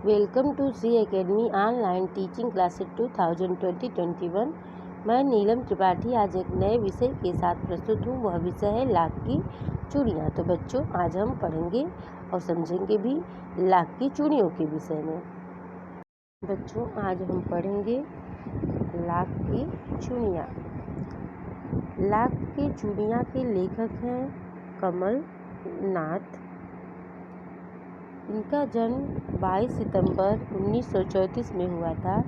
Welcome to C academy online teaching classes 2020-21। मैं नीलम त्रिपाठी आज एक नए विषय के साथ प्रस्तुत हूँ। वह विषय है लाख की चूड़ियाँ। तो बच्चों, आज हम पढ़ेंगे और समझेंगे भी लाख की चूड़ियों के विषय में। बच्चों, आज हम पढ़ेंगे लाख की चूड़ियाँ। लाख की चूड़ियाँ के लेखक हैं कमल नाथ। इनका जन्म 22 सितंबर 1934 में हुआ था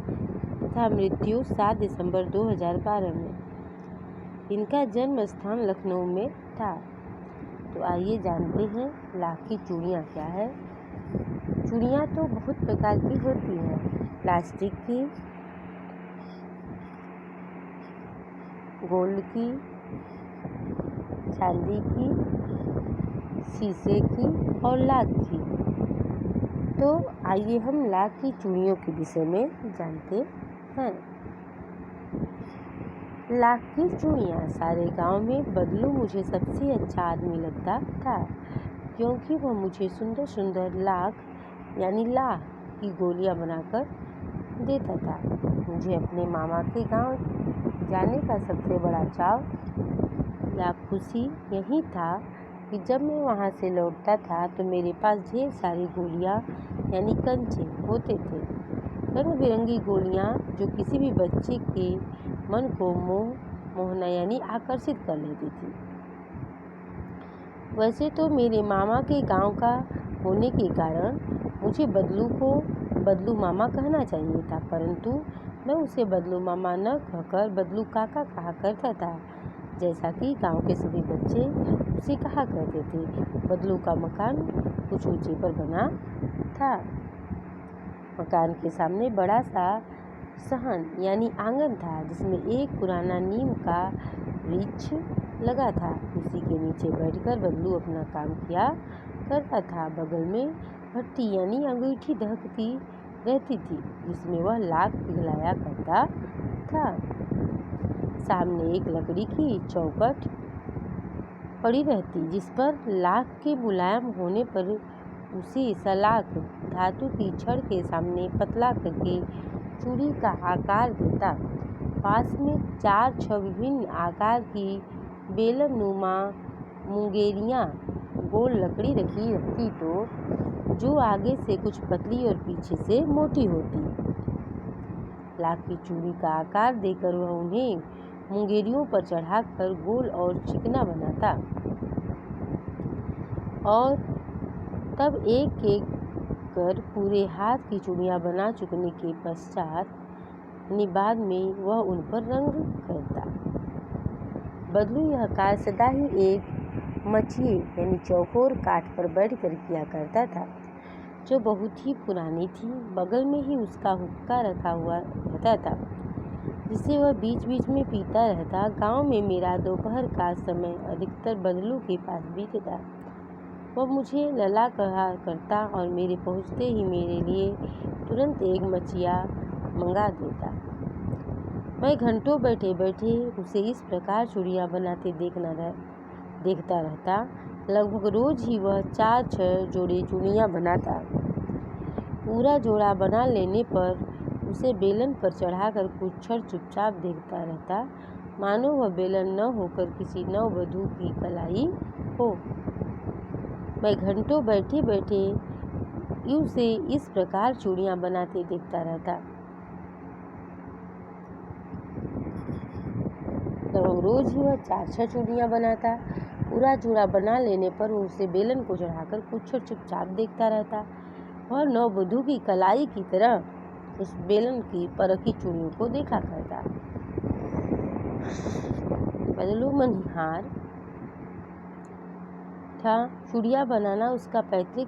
तथा मृत्यु 7 दिसंबर 2012 में। इनका जन्म स्थान लखनऊ में था। तो आइए जानते हैं लाख की चूड़ियाँ क्या है। चूड़ियाँ तो बहुत प्रकार की होती हैं। प्लास्टिक की, गोल्ड की, चांदी की, शीशे की और लाख की। तो आइए हम लाख की चूड़ियों के विषय में जानते हैं। लाख की चूड़ियाँ। सारे गांव में बदलू मुझे सबसे अच्छा आदमी लगता था, क्योंकि वह मुझे सुंदर सुंदर लाख यानी लाह की गोलियां बनाकर देता था। मुझे अपने मामा के गांव जाने का सबसे बड़ा चाव या खुशी यही था कि जब मैं वहाँ से लौटता था तो मेरे पास ढेर सारी गोलियाँ यानी कंचे होते थे। रंग बिरंगी गोलियाँ जो किसी भी बच्चे के मन को मोहना यानी आकर्षित कर लेती थी। वैसे तो मेरे मामा के गांव का होने के कारण मुझे बदलू को बदलू मामा कहना चाहिए था, परंतु मैं उसे बदलू मामा न कहकर बदलू काका कहा करता था, जैसा कि गांव के सभी बच्चे उसे कहा करते थे। बदलू का मकान कुछ ऊंचे पर बना था। मकान के सामने बड़ा सा सहन यानी आंगन था, जिसमें एक पुराना नीम का वृक्ष लगा था। उसी के नीचे बैठकर बदलू अपना काम किया करता था। बगल में भट्टी यानी अंगीठी दहकती रहती थी, जिसमें वह लाख पिघलाया करता था। सामने एक लकड़ी की चौखट पड़ी रहती, जिस पर लाख के मुलायम होने पर उसी सलाख धातु की छड़ के सामने पतला करके चूड़ी का आकार देता। पास में 4-6 विभिन्न आकार की बेलन नुमा मुंगेरियाँ गोल लकड़ी रखी रहती, तो जो आगे से कुछ पतली और पीछे से मोटी होती। लाख की चूड़ी का आकार देकर वह उन्हें मुंगेरियों पर चढ़ाकर गोल और चिकना बनाता और तब एक एक कर पूरे हाथ की चूड़ियाँ बना चुकने के पश्चात बाद में वह उन पर रंग करता। बदलू यह कार्य सदा ही एक मछिए यानी चौकोर काठ पर बैठकर किया करता था, जो बहुत ही पुरानी थी। बगल में ही उसका हुक्का रखा हुआ रहता था, जिसे वह बीच बीच में पीता रहता। गांव में मेरा दोपहर का समय अधिकतर बदलू के पास बीतता। वह मुझे लला कहा करता और मेरे पहुंचते ही मेरे लिए तुरंत एक मचिया मंगा देता। मैं घंटों बैठे बैठे उसे इस प्रकार चूड़ियाँ बनाते देखता रहता। लगभग रोज ही वह 4-6 जोड़े चूड़ियाँ बनाता। पूरा जोड़ा बना लेने पर उसे बेलन पर चढ़ाकर कुछ क्षण चुपचाप देखता रहता, मानो वह बेलन न होकर किसी नववधू की कलाई हो। मैं घंटों बैठे बैठे उसे इस प्रकार चूड़ियाँ बनाते देखता रहता। रोज ही वह 4-6 चूड़ियाँ बनाता। पूरा जोड़ा बना लेने पर वो उसे बेलन को चढ़ाकर कुछ क्षण चुपचाप देखता रहता। वह नववधू की कलाई की तरह उस बेलन की परखी चूड़ियों को देखा करता। बदलू मनिहार था। चूड़ियाँ बनाना उसका पैतृक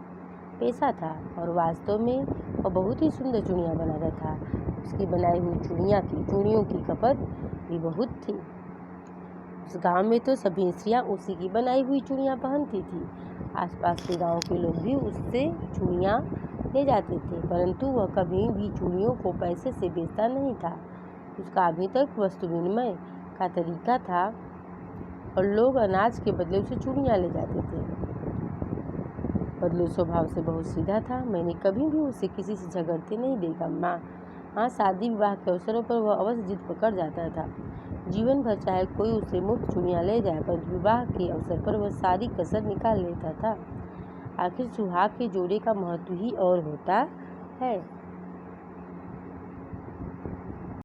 पेशा था और वास्तव में वह बहुत ही सुंदर चूड़ियाँ बनाता था। उसकी बनाई हुई चूड़ियों की खपत भी बहुत थी। उस गांव में तो सभी स्त्रियाँ उसी की बनाई हुई चूड़ियाँ पहनती थी। आसपास के गांव के लोग भी उससे चूड़ियाँ ले जाते थे, परंतु वह कभी भी चूड़ियों को पैसे से बेचता नहीं था। उसका अभी तक वस्तु विनिमय का तरीका था और लोग अनाज के बदले उसे चूड़ियाँ ले जाते थे। बदलू स्वभाव से बहुत सीधा था। मैंने कभी भी उसे किसी से झगड़ते नहीं देखा माँ। हाँ, शादी विवाह के अवसरों पर वह अवश्य जिद पकड़ जाता था। जीवन भर चाहे कोई उसे मुफ्त चूड़ियाँ ले जाए, पर विवाह के अवसर पर वह सारी कसर निकाल लेता था। आखिर सुहाग के जोड़े का महत्व ही और होता है।